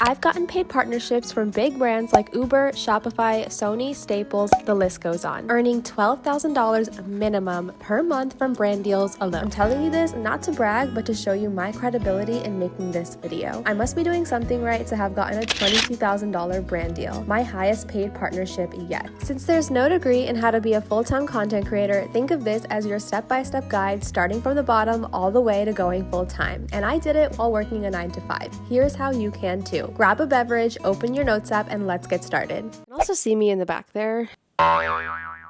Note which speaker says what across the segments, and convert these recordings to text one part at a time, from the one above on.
Speaker 1: I've gotten paid partnerships from big brands like Uber, Shopify, Sony, Staples, the list goes on, earning $12,000 minimum per month from brand deals alone. I'm telling you this not to brag, but to show you my credibility in making this video. I must be doing something right to have gotten a $22,000 brand deal, my highest paid partnership yet. Since there's no degree in how to be a full-time content creator, think of this as your step-by-step guide starting from the bottom all the way to going full-time. And I did it while working a 9-to-5. Here's how you can too. Grab a beverage, open your notes app, and let's get started. You can also see me in the back there.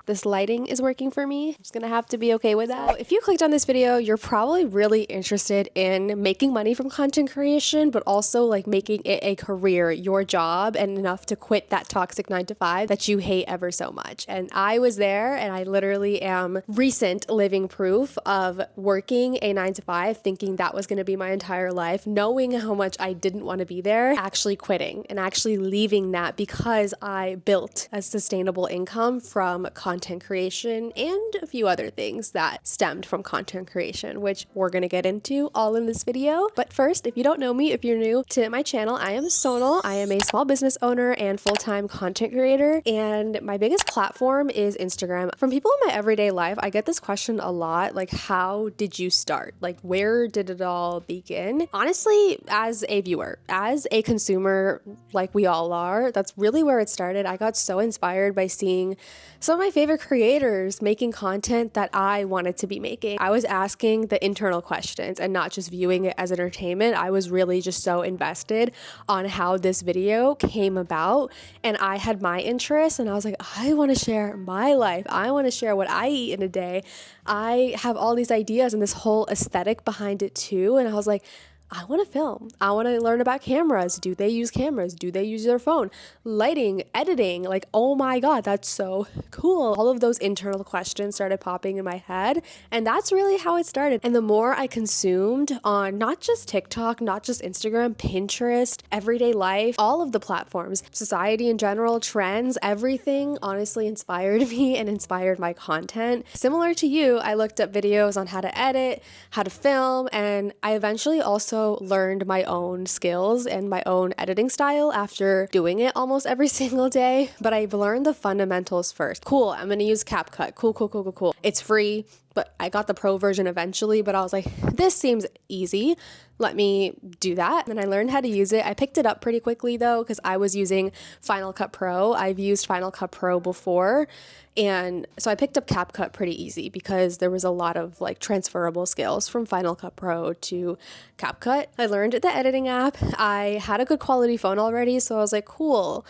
Speaker 1: This lighting is working for me. I'm just gonna have to be okay with that. So if you clicked on this video, you're probably really interested in making money from content creation, but also like making it a career, your job, and enough to quit that toxic 9-to-5 that you hate ever so much. And I was there, and I literally am recent living proof of working a 9-to-5, thinking that was gonna be my entire life, knowing how much I didn't want to be there, actually quitting and actually leaving that because I built a sustainable income from content creation and a few other things that stemmed from content creation, which we're gonna get into all in this video. But first, if you don't know me, if you're new to my channel, I am Sonal. I am a small business owner and full-time content creator, and my biggest platform is Instagram. From people in my everyday life, I get this question a lot, like, how did you start? Like, where did it all begin? Honestly, as a viewer, as a consumer, like we all are, that's really where it started. I got so inspired by seeing some of my favorite creators making content that I wanted to be making. I was asking the internal questions and not just viewing it as entertainment. I was really just so invested on how this video came about, and I had my interests, and I was like, I want to share my life. I want to share what I eat in a day. I have all these ideas and this whole aesthetic behind it too, and I was like, I want to film. I want to learn about cameras. Do they use cameras? Do they use their phone? Lighting, editing, like, oh my God, that's so cool. All of those internal questions started popping in my head, and that's really how it started. And the more I consumed on not just TikTok, not just Instagram, Pinterest, everyday life, all of the platforms, society in general, trends, everything honestly inspired me and inspired my content. Similar to you, I looked up videos on how to edit, how to film, and I eventually also learned my own skills and my own editing style after doing it almost every single day. But I've learned the fundamentals first. Cool, I'm gonna use CapCut. Cool. It's free, but I got the pro version eventually, but I was like, this seems easy. Let me do that. And I learned how to use it. I picked it up pretty quickly though, because I was using Final Cut Pro. I've used Final Cut Pro before. And so I picked up CapCut pretty easy because there was a lot of like transferable skills from Final Cut Pro to CapCut. I learned the editing app. I had a good quality phone already, so I was like, cool.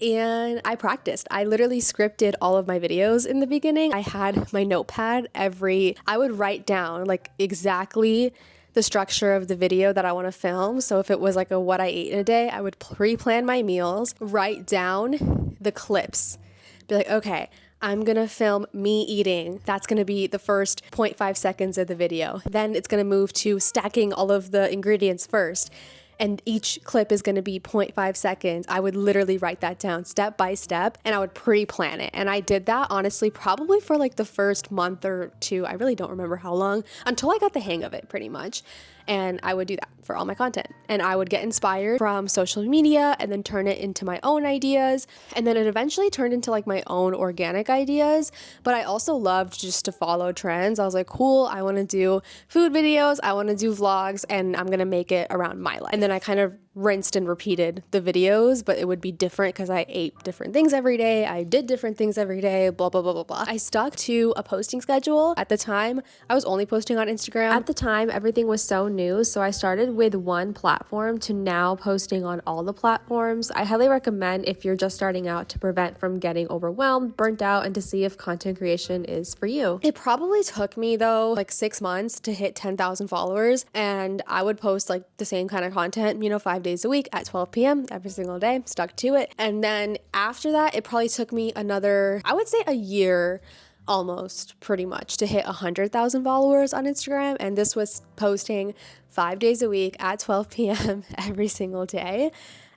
Speaker 1: And I practiced. I literally scripted all of my videos in the beginning. I had my notepad I would write down like exactly the structure of the video that I want to film. So if it was like a what I ate in a day, I would pre-plan my meals, write down the clips, be like, okay, I'm gonna film me eating. That's gonna be the first 0.5 seconds of the video. Then it's gonna move to stacking all of the ingredients first. And each clip is gonna be 0.5 seconds. I would literally write that down step by step, and I would pre-plan it. And I did that honestly probably for like the first month or two. I really don't remember how long, until I got the hang of it pretty much. And I would do that for all my content. And I would get inspired from social media and then turn it into my own ideas. And then it eventually turned into like my own organic ideas. But I also loved just to follow trends. I was like, cool, I want to do food videos, I want to do vlogs, and I'm going to make it around my life. And then I kind of rinsed and repeated the videos, but it would be different because I ate different things every day. I did different things every day, blah, blah, blah, blah, blah. I stuck to a posting schedule. At the time, I was only posting on Instagram. At the time, everything was so new, so I started with one platform to now posting on all the platforms. I highly recommend if you're just starting out to prevent from getting overwhelmed, burnt out, and to see if content creation is for you. It probably took me though like 6 months to hit 10,000 followers, and I would post like the same kind of content, 5 days a week at 12 p.m. every single day, stuck to it. And then after that, it probably took me another, I would say a year almost pretty much to hit 100,000 followers on Instagram. And this was posting 5 days a week at 12 p.m. every single day.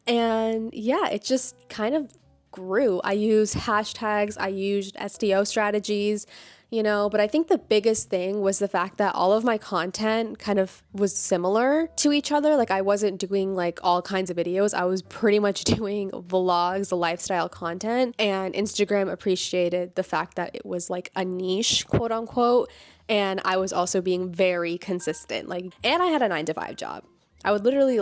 Speaker 1: And yeah, it just kind of grew. I used hashtags, I used SEO strategies, but I think the biggest thing was the fact that all of my content kind of was similar to each other. Like I wasn't doing like all kinds of videos. I was pretty much doing vlogs, lifestyle content, and Instagram appreciated the fact that it was like a niche, quote unquote. And I was also being very consistent. And I had a 9-to-5 job. I would literally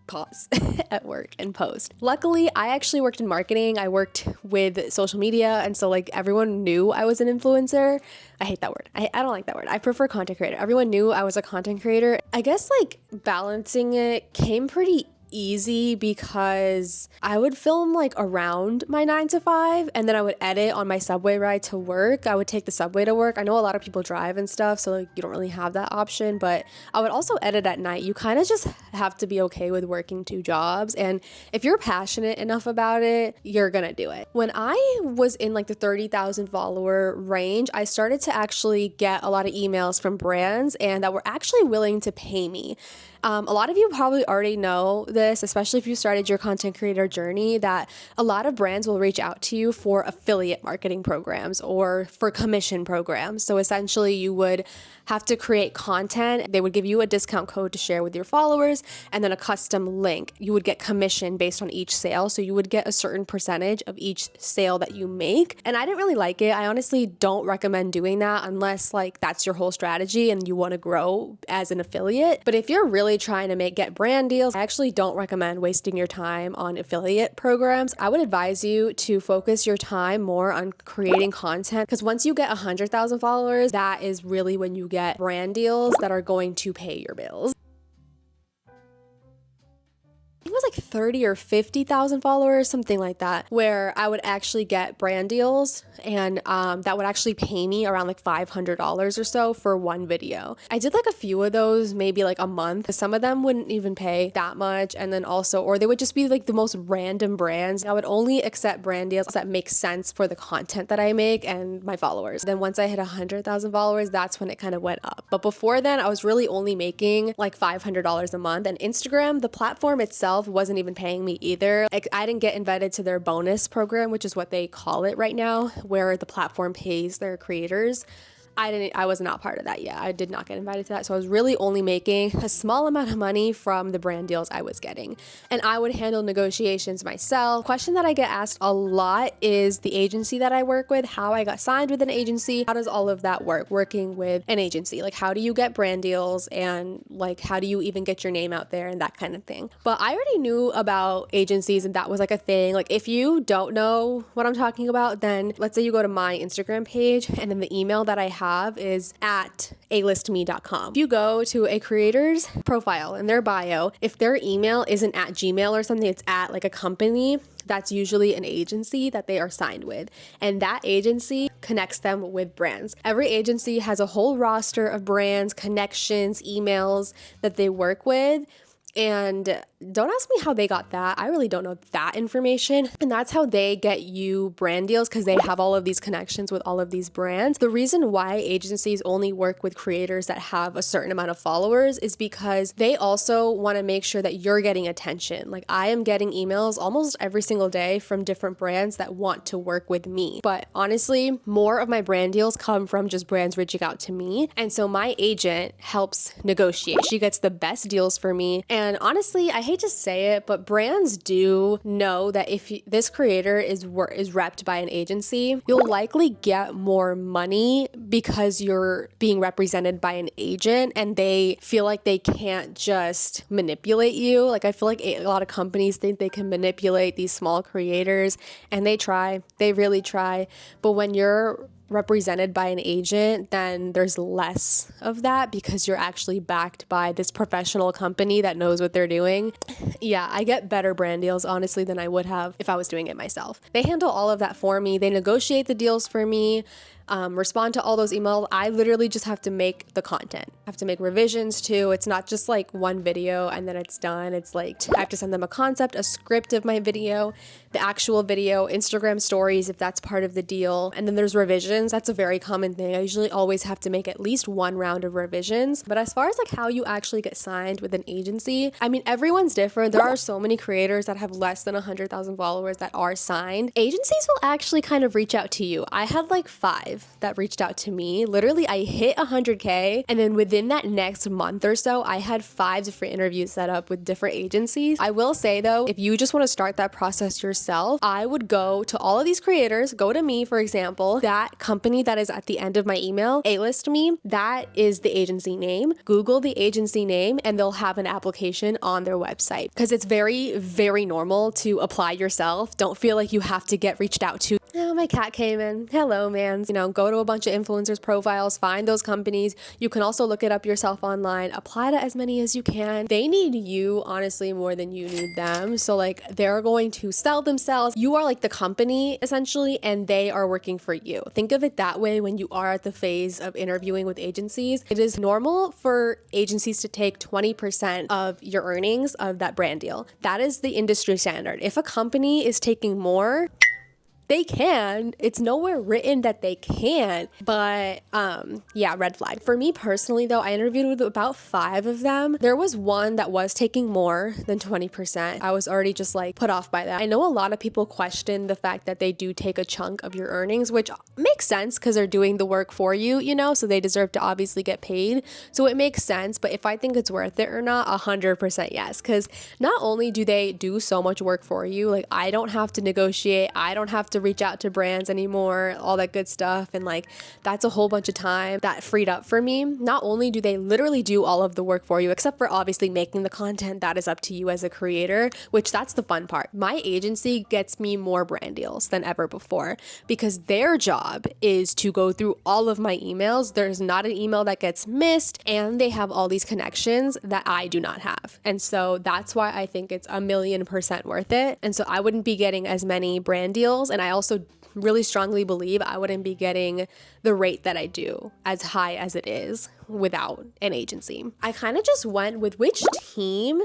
Speaker 1: pause at work and post. Luckily, I actually worked in marketing. I worked with social media. And so everyone knew I was an influencer. I hate that word. I don't like that word. I prefer content creator. Everyone knew I was a content creator. I guess balancing it came pretty easy because I would film around my 9-to-5 and then I would edit on my subway ride to work. I would take the subway to work. I know a lot of people drive and stuff, so you don't really have that option, but I would also edit at night. You kind of just have to be okay with working 2 jobs, and if you're passionate enough about it, you're gonna do it. When I was in the 30,000 follower range, I started to actually get a lot of emails from brands and that were actually willing to pay me. A lot of you probably already know this, especially if you started your content creator journey, that a lot of brands will reach out to you for affiliate marketing programs or for commission programs. So essentially you would have to create content. They would give you a discount code to share with your followers and then a custom link. You would get commission based on each sale. So you would get a certain percentage of each sale that you make. And I didn't really like it. I honestly don't recommend doing that unless that's your whole strategy and you want to grow as an affiliate. But if you're really trying to get brand deals, I actually don't recommend wasting your time on affiliate programs. I would advise you to focus your time more on creating content, because once you get 100,000 followers, that is really when you get brand deals that are going to pay your bills. It was 30 or 50,000 followers, something like that, where I would actually get brand deals and that would actually pay me around $500 or so for one video. I did a few of those, maybe a month. Some of them wouldn't even pay that much, and then also, or they would just be the most random brands. I would only accept brand deals that make sense for the content that I make and my followers. Then once I hit 100,000 followers, that's when it kind of went up. But before then, I was really only making $500 a month, and Instagram, the platform itself, wasn't even paying me either. I didn't get invited to their bonus program, which is what they call it right now, where the platform pays their creators. I was not part of that yet. I did not get invited to that. So I was really only making a small amount of money from the brand deals I was getting. And I would handle negotiations myself. Question that I get asked a lot is the agency that I work with, how I got signed with an agency. How does all of that work, working with an agency? How do you get brand deals, and how do you even get your name out there and that kind of thing? But I already knew about agencies, and that was a thing. If you don't know what I'm talking about, then let's say you go to my Instagram page and then the email that I have is at alistme.com. If you go to a creator's profile in their bio, if their email isn't at Gmail or something, it's at a company, that's usually an agency that they are signed with. And that agency connects them with brands. Every agency has a whole roster of brands, connections, emails that they work with. And don't ask me how they got that. I really don't know that information. And that's how they get you brand deals, because they have all of these connections with all of these brands. The reason why agencies only work with creators that have a certain amount of followers is because they also want to make sure that you're getting attention. I am getting emails almost every single day from different brands that want to work with me. But honestly, more of my brand deals come from just brands reaching out to me. And so my agent helps negotiate. She gets the best deals for me. And honestly, I hate to say it, but brands do know that if this creator is repped by an agency, you'll likely get more money because you're being represented by an agent, and they feel like they can't just manipulate you. I feel like a lot of companies think they can manipulate these small creators, and they really try. But when you're represented by an agent, then there's less of that because you're actually backed by this professional company that knows what they're doing. Yeah, I get better brand deals, honestly, than I would have if I was doing it myself. They handle all of that for me. They negotiate the deals for me, respond to all those emails. I literally just have to make the content. I have to make revisions too. It's not just one video and then it's done. It's I have to send them a concept, a script of my video, the actual video, Instagram stories if that's part of the deal. And then there's revisions revisions. That's a very common thing. I usually always have to make at least one round of revisions. But as far as like how you actually get signed with an agency, I mean, everyone's different. There are so many creators that have less than 100,000 followers that are signed. Agencies will actually kind of reach out to you. I had like 5 that reached out to me. Literally, I hit 100K, and then within that next month or so, I had 5 different interviews set up with different agencies. I will say though, if you just want to start that process yourself, I would go to all of these creators, go to me, for example, that company that is at the end of my email, A-list me, that is the agency name. Google the agency name and they'll have an application on their website, because it's very, very normal to apply yourself. Don't feel like you have to get reached out to. Oh, my cat came in. Hello, man. You know, go to a bunch of influencers' profiles, find those companies. You can also look it up yourself online, apply to as many as you can. They need you, honestly, more than you need them. So like, they're going to sell themselves. You are like the company essentially, and they are working for you. Think of it that way when you are at the phase of interviewing with agencies. It is normal for agencies to take 20% of your earnings of that brand deal. That is the industry standard. If a company is taking more, they can. It's nowhere written that they can't, but yeah, red flag. For me personally though, I interviewed with about 5 of them. There was one that was taking more than 20%. I was already just like put off by that. I know a lot of people question the fact that they do take a chunk of your earnings, which makes sense because they're doing the work for you, you know, so they deserve to obviously get paid. So it makes sense, but if I think it's worth it or not, 100% yes. Because not only do they do so much work for you, like I don't have to negotiate, I don't have to reach out to brands anymore, all that good stuff. And like, that's a whole bunch of time that freed up for me. Not only do they literally do all of the work for you, except for obviously making the content, that is up to you as a creator, which that's the fun part. My agency gets me more brand deals than ever before because their job is to go through all of my emails. There's not an email that gets missed, and they have all these connections that I do not have. And so that's why I think it's 1,000,000% worth it. And so I wouldn't be getting as many brand deals, and I also really strongly believe I wouldn't be getting the rate that I do as high as it is without an agency. I kind of just went with which team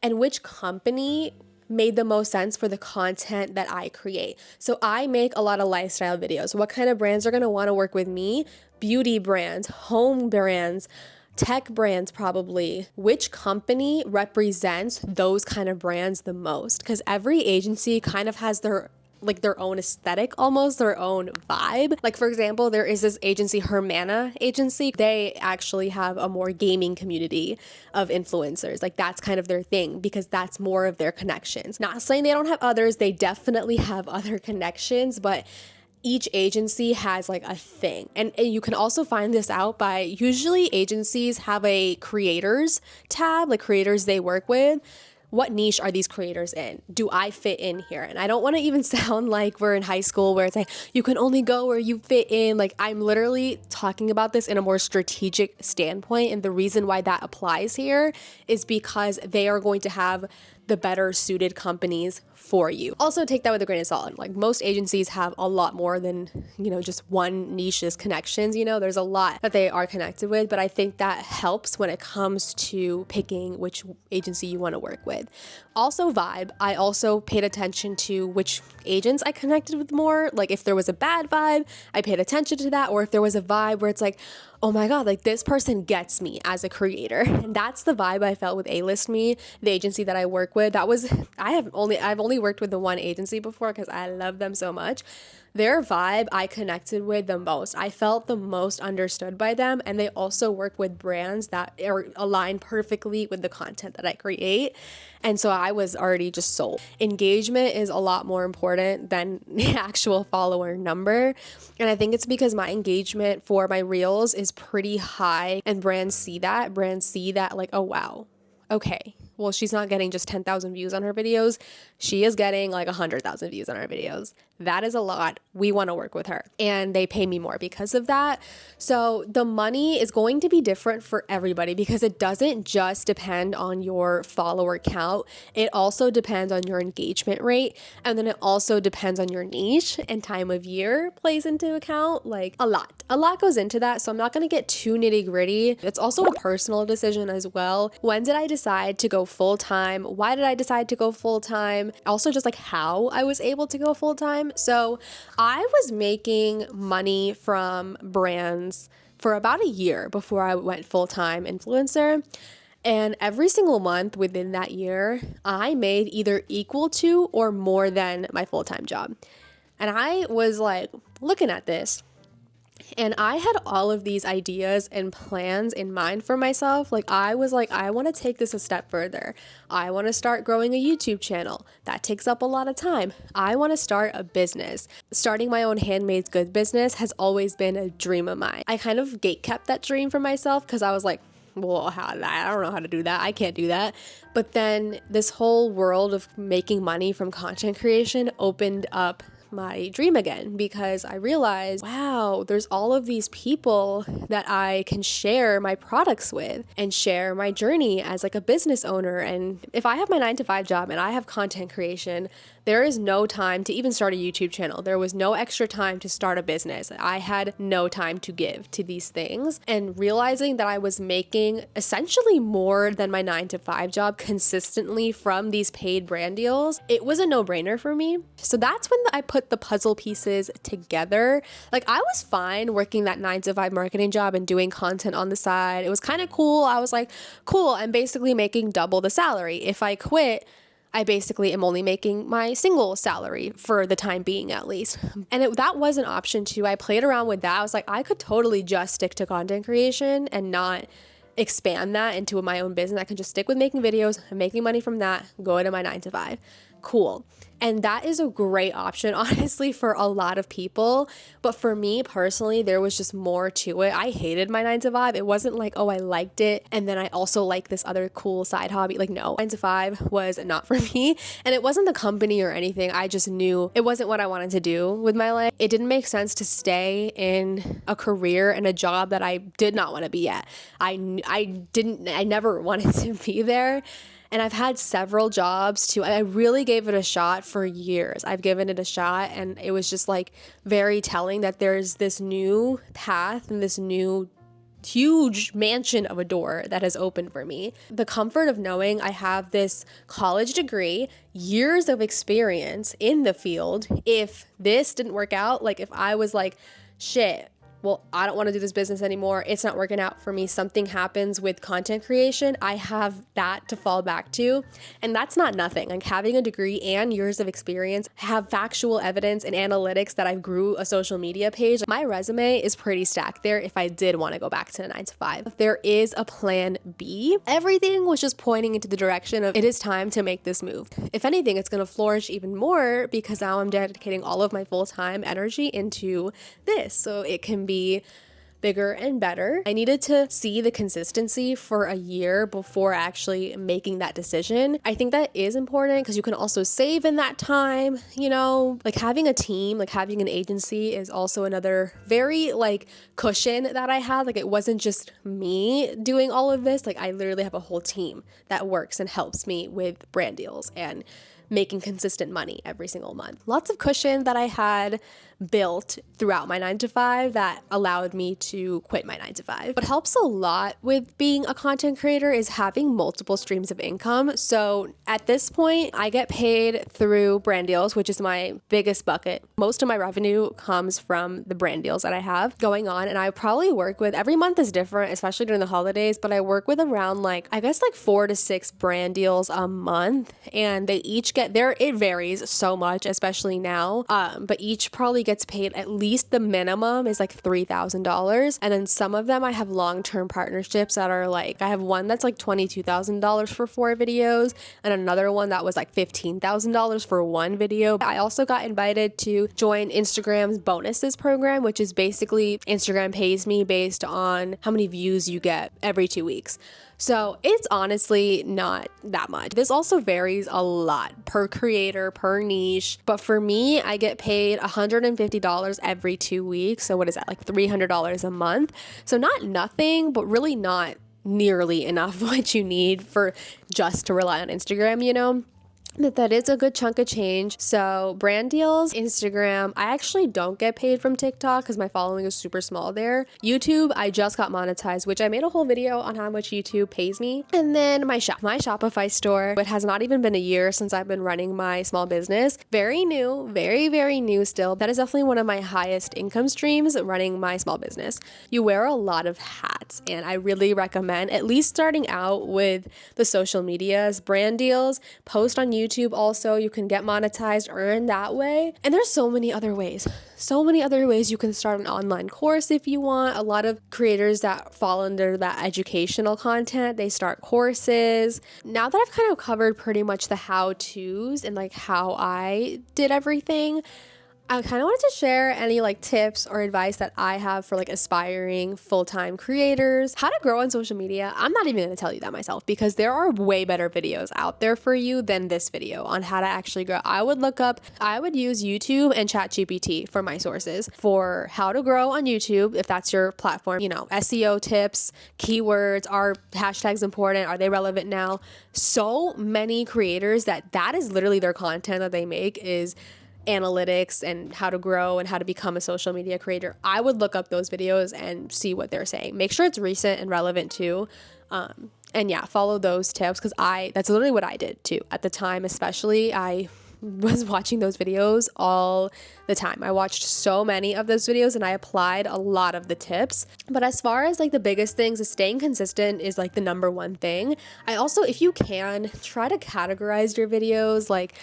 Speaker 1: and which company made the most sense for the content that I create. So I make a lot of lifestyle videos. What kind of brands are going to want to work with me? Beauty brands, home brands, tech brands probably. Which company represents those kind of brands the most? Because every agency kind of has their own aesthetic, almost their own vibe. Like for example, there is this agency, Hermana agency. They actually have a more gaming community of influencers. Like that's kind of their thing because that's more of their connections. Not saying they don't have others, they definitely have other connections, but each agency has like a thing. And you can also find this out by, usually agencies have a creators tab, like creators they work with. What niche are these creators in? Do I fit in here? And I don't want to even sound like we're in high school where it's like, you can only go where you fit in. Like I'm literally talking about this in a more strategic standpoint. And the reason why that applies here is because they are going to have the better suited companies for you. Also take that with a grain of salt. Like most agencies have a lot more than, you know, just one niche's connections. You know, there's a lot that they are connected with, but I think that helps when it comes to picking which agency you want to work with. Also vibe. I also paid attention to which agents I connected with more. Like if there was a bad vibe, I paid attention to that. Or if there was a vibe where it's like, oh my God, like this person gets me as a creator. And that's the vibe I felt with A-List Me, the agency that I work with. I've only worked with the one agency before because I love them so much. Their vibe I connected with the most. I felt the most understood by them, and they also work with brands that are aligned perfectly with the content that I create. And so I was already just sold. Engagement is a lot more important than the actual follower number. And I think it's because my engagement for my reels is pretty high, and brands see that. Brands see that like, oh wow, okay, well, she's not getting just 10,000 views on her videos. She is getting like 100,000 views on her videos. That is a lot. We want to work with her, and they pay me more because of that. So the money is going to be different for everybody because it doesn't just depend on your follower count. It also depends on your engagement rate. And then it also depends on your niche, and time of year plays into account, like a lot. A lot goes into that, so I'm not going to get too nitty gritty. It's also a personal decision as well. When did I decide to go full time? Why did I decide to go full time? Also, just like how I was able to go full time. So I was making money from brands for about a year before I went full time influencer. And every single month within that year, I made either equal to or more than my full time job. And I was like looking at this. And I had all of these ideas and plans in mind for myself. Like, I was like, I want to take this a step further. I want to start growing a YouTube channel. That takes up a lot of time. I want to start a business. Starting my own handmade goods business has always been a dream of mine. I kind of gatekept that dream for myself because I was like, well, I don't know how to do that. I can't do that. But then this whole world of making money from content creation opened up my dream again, because I realized, wow, there's all of these people that I can share my products with and share my journey as like a business owner. And if I have my 9-to-5 job and I have content creation, there is no time to even start a YouTube channel. There was no extra time to start a business. I had no time to give to these things. And realizing that I was making essentially more than my 9-to-5 job consistently from these paid brand deals, it was a no-brainer for me. So that's when I put the puzzle pieces together. Like, I was fine working that 9-to-5 marketing job and doing content on the side. It was kind of cool. I was like, cool, I'm basically making double the salary. If I quit, I basically am only making my single salary for the time being, at least. And that was an option too. I played around with that. I was like, I could totally just stick to content creation and not expand that into my own business. I can just stick with making videos and making money from that, go into my 9-to-5. Cool. And that is a great option, honestly, for a lot of people. But for me personally, there was just more to it. I hated my 9-to-5. It wasn't like, oh, I liked it, and then I also like this other cool side hobby. Like, no, 9-to-5 was not for me. And it wasn't the company or anything. I just knew it wasn't what I wanted to do with my life. It didn't make sense to stay in a career and a job that I did not want to be at. I never wanted to be there. And I've had several jobs too. I really gave it a shot for years. I've given it a shot, and it was just like very telling that there's this new path and this new huge mansion of a door that has opened for me. The comfort of knowing I have this college degree, years of experience in the field. If this didn't work out, like if I was like, shit, well, I don't want to do this business anymore, it's not working out for me, something happens with content creation, I have that to fall back to. And that's not nothing. Like, having a degree and years of experience, have factual evidence and analytics that I grew a social media page. My resume is pretty stacked there if I did want to go back to the 9-to-5. There is a plan B. Everything was just pointing into the direction of, it is time to make this move. If anything, it's going to flourish even more because now I'm dedicating all of my full-time energy into this, so it can be bigger and better. I needed to see the consistency for a year before actually making that decision. I think that is important because you can also save in that time, you know, like having a team, like having an agency is also another very like cushion that I had. Like, it wasn't just me doing all of this. Like, I literally have a whole team that works and helps me with brand deals and making consistent money every single month. Lots of cushion that I had built throughout my 9-to-5 that allowed me to quit my 9-to-5. What helps a lot with being a content creator is having multiple streams of income. So at this point, I get paid through brand deals, which is my biggest bucket. Most of my revenue comes from the brand deals that I have going on. And I probably work with, every month is different, especially during the holidays, but I work with around like 4 to 6 brand deals a month. And they each get there, it varies so much, especially now. But each probably gets paid, at least the minimum is like $3,000. And then some of them I have long-term partnerships that are like, I have one that's like $22,000 for 4 videos and another one that was like $15,000 for 1 video. I also got invited to join Instagram's bonuses program, which is basically Instagram pays me based on how many views you get every 2 weeks. So it's honestly not that much. This also varies a lot per creator, per niche. But for me, I get paid $150 every 2 weeks. So what is that, like $300 a month? So not nothing, but really not nearly enough what you need for just to rely on Instagram, you know? that is a good chunk of change. So brand deals, Instagram, I actually don't get paid from TikTok because my following is super small there. YouTube, I just got monetized, which I made a whole video on how much YouTube pays me. And then my Shopify store, it has not even been a year since I've been running my small business. Very new, very, very new still. That is definitely one of my highest income streams, running my small business. You wear a lot of hats, and I really recommend at least starting out with the social medias, brand deals, post on YouTube also. You can get monetized, earn that way. And there's so many other ways. So many other ways. You can start an online course if you want. A lot of creators that fall under that educational content, they start courses. Now that I've kind of covered pretty much the how-tos and like how I did everything, I kind of wanted to share any like tips or advice that I have for like aspiring full-time creators, how to grow on social media. I'm not even going to tell you that myself because there are way better videos out there for you than this video on how to actually grow. I would use YouTube and ChatGPT for my sources for how to grow on YouTube if that's your platform. You know, SEO tips, keywords, are hashtags important? Are they relevant now? So many creators that is literally their content that they make is analytics and how to grow and how to become a social media creator. I would look up those videos and see what they're saying. Make sure it's recent and relevant too. And yeah, follow those tips because that's literally what I did too. At the time, especially, I was watching those videos all the time. I watched so many of those videos and I applied a lot of the tips. But as far as like the biggest things, is staying consistent is like the number one thing. I also, if you can, try to categorize your videos. Like,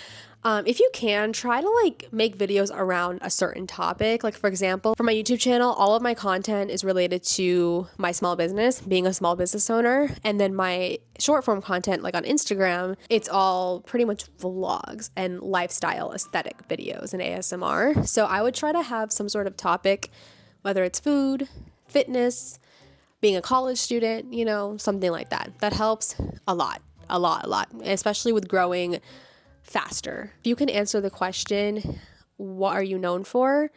Speaker 1: if you can, try to like make videos around a certain topic. Like for example, for my YouTube channel, all of my content is related to my small business, being a small business owner. And then my short form content, like on Instagram, it's all pretty much vlogs and lifestyle aesthetic videos and ASMR. So I would try to have some sort of topic, whether it's food, fitness, being a college student, you know, something like that. That helps a lot, especially with growing faster. If you can answer the question, what are you known for?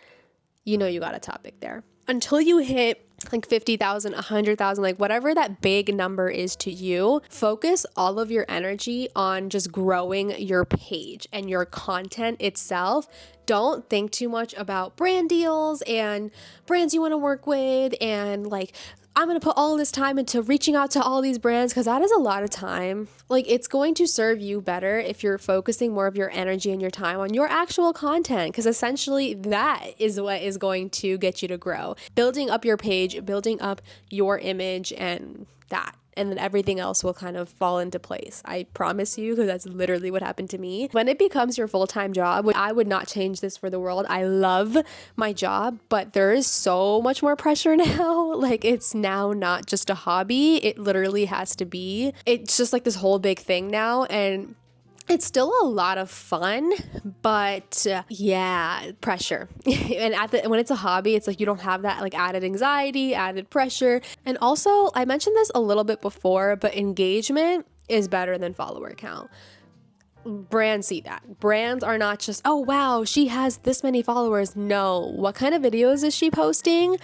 Speaker 1: You know you got a topic there. Until you hit like 50,000, 100,000, like whatever that big number is to you, focus all of your energy on just growing your page and your content itself. Don't think too much about brand deals and brands you want to work with and like, I'm going to put all this time into reaching out to all these brands because that is a lot of time. Like it's going to serve you better if you're focusing more of your energy and your time on your actual content because essentially that is what is going to get you to grow. Building up your page, building up your image and that. And then everything else will kind of fall into place. I promise you, because that's literally what happened to me. When it becomes your full-time job, I would not change this for the world. I love my job, but there is so much more pressure now. Like it's now not just a hobby. It literally has to be. It's just like this whole big thing now. And it's still a lot of fun, but yeah, pressure. And when it's a hobby, it's like you don't have that like added anxiety, added pressure. And also, I mentioned this a little bit before, but engagement is better than follower count. Brands see that. Brands are not just, oh wow, she has this many followers. No, what kind of videos is she posting?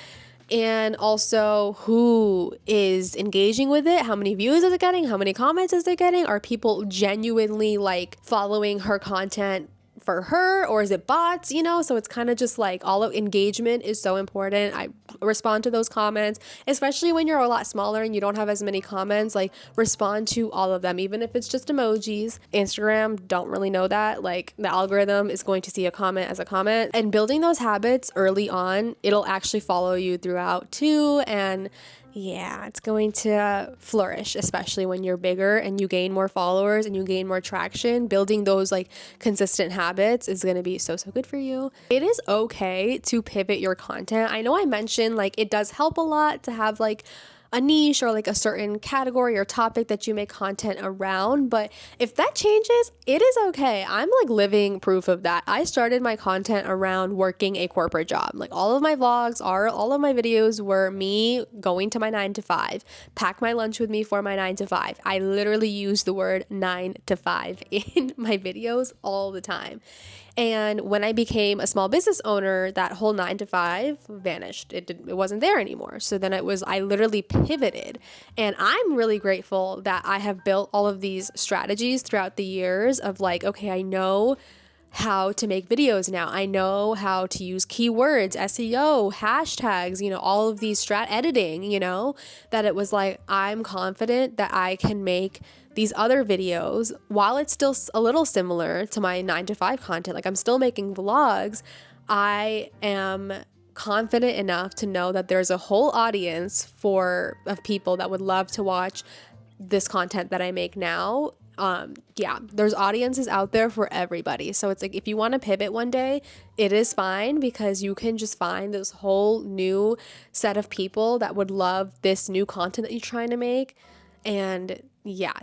Speaker 1: And also who is engaging with it, how many views is it getting, how many comments is it getting, are people genuinely like following her content for her or is it bots, you know? So it's kind of just like all of engagement is so important. I respond to those comments, especially when you're a lot smaller and you don't have as many comments, like respond to all of them, even if it's just emojis. Instagram, don't really know that. Like the algorithm is going to see a comment as a comment, and building those habits early on, it'll actually follow you throughout too. And yeah, it's going to flourish, especially when you're bigger and you gain more followers and you gain more traction. Building those like consistent habits is going to be so good for you. It is okay to pivot your content. I know I mentioned like it does help a lot to have like a niche or like a certain category or topic that you make content around, but if that changes, it is okay. I'm like living proof of that. I started my content around working a corporate job. Like all of my vlogs all of my videos were me going to my 9 to 5, pack my lunch with me for my 9 to 5. I literally use the word 9 to 5 in my videos all the time. And when I became a small business owner, that whole 9 to 5 vanished. It wasn't there anymore. So then I literally pivoted. And I'm really grateful that I have built all of these strategies throughout the years of like, okay, I know how to make videos now. I know how to use keywords, SEO, hashtags, all of these editing, that it was like, I'm confident that I can make these other videos while it's still a little similar to my 9 to 5 content. Like I'm still making vlogs. I am confident enough to know that there's a whole audience of people that would love to watch this content that I make now. There's audiences out there for everybody. So it's like, if you want to pivot one day, it is fine, because you can just find this whole new set of people that would love this new content that you're trying to make, and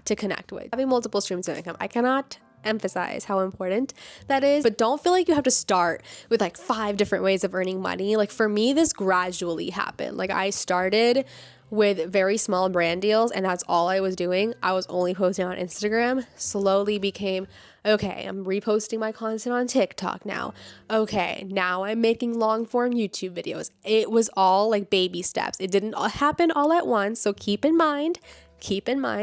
Speaker 1: to connect with. Having multiple streams of income, I cannot emphasize how important that is. But don't feel like you have to start with like 5 different ways of earning money. Like for me, this gradually happened. Like I started with very small brand deals, and that's all I was doing. I was only posting on Instagram. Slowly became, okay, I'm reposting my content on TikTok now. Okay, now I'm making long form YouTube videos. It was all like baby steps. It didn't happen all at once. So keep in mind,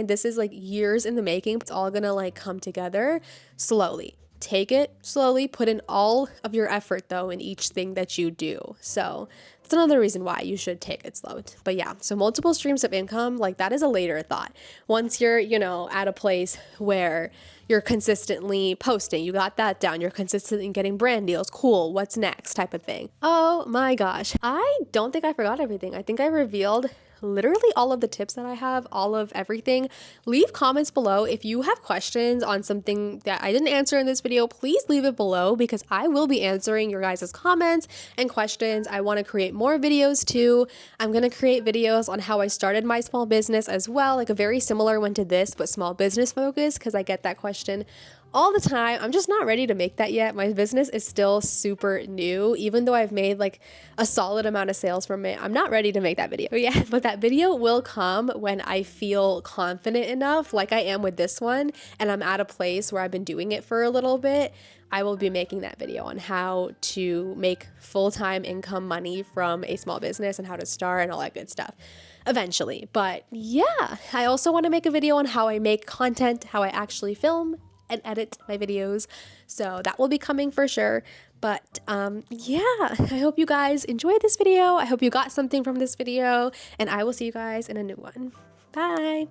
Speaker 1: this is like years in the making. It's all gonna like come together slowly. Take it slowly, put in all of your effort though in each thing that you do. So that's another reason why you should take it slow. But so multiple streams of income, like that is a later thought. Once you're, at a place where you're consistently posting, you got that down, you're consistently getting brand deals, cool, what's next type of thing. Oh my gosh, I don't think I forgot everything. I think I revealed literally all of the tips that I have, all of everything. Leave comments below. If you have questions on something that I didn't answer in this video, please leave it below, because I will be answering your guys' comments and questions. I want to create more videos too. I'm going to create videos on how I started my small business as well, like a very similar one to this, but small business focused, because I get that question all the time. I'm just not ready to make that yet. My business is still super new. Even though I've made like a solid amount of sales from it, I'm not ready to make that video yet. But that video will come when I feel confident enough, like I am with this one, and I'm at a place where I've been doing it for a little bit. I will be making that video on how to make full-time income money from a small business and how to start and all that good stuff eventually. But I also want to make a video on how I make content, how I actually film and edit my videos. So that will be coming for sure. But I hope you guys enjoyed this video. I hope you got something from this video, and I will see you guys in a new one. Bye.